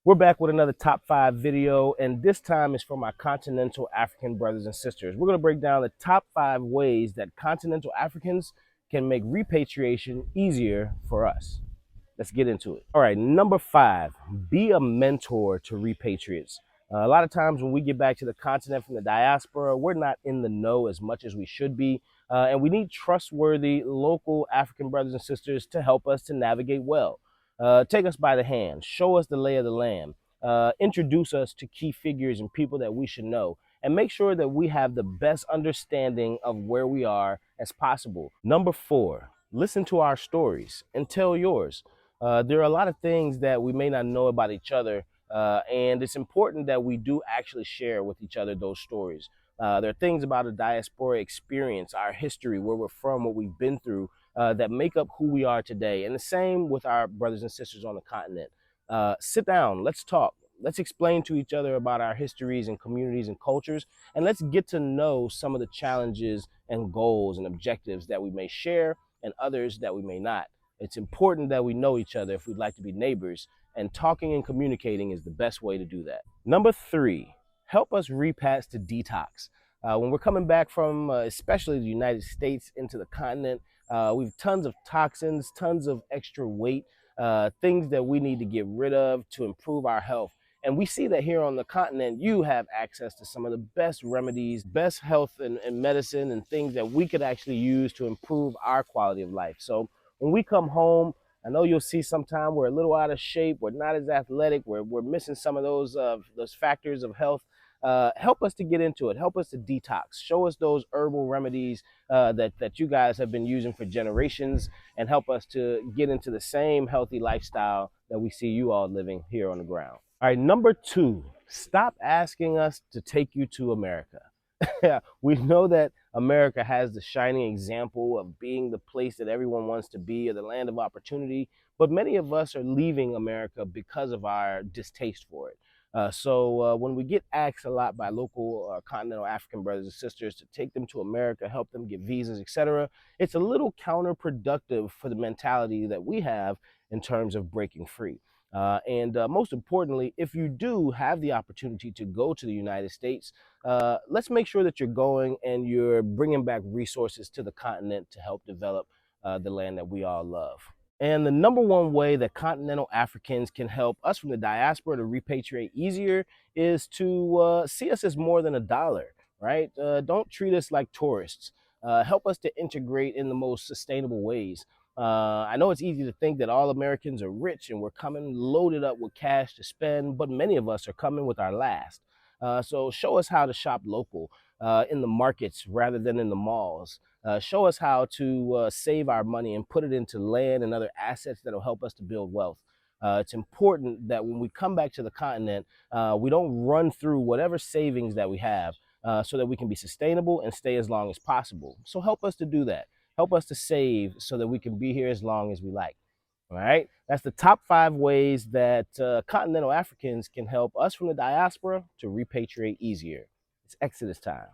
We're back with another top 5 video, and this time is for my continental African brothers and sisters. We're going to break down the top 5 ways that continental Africans can make repatriation easier for us. Let's get into it. All right, number 5, be a mentor to repatriates. A lot of times when we get back to the continent from the diaspora, we're not in the know as much as we should be, and we need trustworthy local African brothers and sisters to help us to navigate well. Take us by the hand, show us the lay of the land, introduce us to key figures and people that we should know, and make sure that we have the best understanding of where we are as possible. Number 4, listen to our stories and tell yours. There are a lot of things that we may not know about each other, and it's important that we do actually share with each other those stories. There are things about a diaspora experience, our history, where we're from, what we've been through, that make up who we are today. And the same with our brothers and sisters on the continent. Sit down, let's talk. Let's explain to each other about our histories and communities and cultures, and let's get to know some of the challenges and goals and objectives that we may share and others that we may not. It's important that we know each other if we'd like to be neighbors, and talking and communicating is the best way to do that. Number 3, help us repats to detox. When we're coming back from, especially the United States, into the continent, we've tons of toxins, tons of extra weight, things that we need to get rid of to improve our health. And we see that here on the continent, you have access to some of the best remedies, best health and medicine and things that we could actually use to improve our quality of life. So when we come home, I know you'll see sometime we're a little out of shape, we're not as athletic, we're missing some of those factors of health. Help us to get into it. Help us to detox. Show us those herbal remedies that you guys have been using for generations, and help us to get into the same healthy lifestyle that we see you all living here on the ground. All right, number 2, stop asking us to take you to America. Yeah, we know that America has the shining example of being the place that everyone wants to be, or the land of opportunity, but many of us are leaving America because of our distaste for it. So when we get asked a lot by local continental African brothers and sisters to take them to America, help them get visas, etc., it's a little counterproductive for the mentality that we have in terms of breaking free. And most importantly, if you do have the opportunity to go to the United States, let's make sure that you're going and you're bringing back resources to the continent to help develop the land that we all love. And the number 1 way that continental Africans can help us from the diaspora to repatriate easier is to see us as more than a dollar, right? Don't treat us like tourists. Help us to integrate in the most sustainable ways. I know it's easy to think that all Americans are rich and we're coming loaded up with cash to spend, but many of us are coming with our last. So show us how to shop local in the markets rather than in the malls. Show us how to save our money and put it into land and other assets that will help us to build wealth. It's important that when we come back to the continent, we don't run through whatever savings that we have, so that we can be sustainable and stay as long as possible. So help us to do that. Help us to save so that we can be here as long as we like. All right, that's the top 5 ways that continental Africans can help us from the diaspora to repatriate easier. It's Exodus time.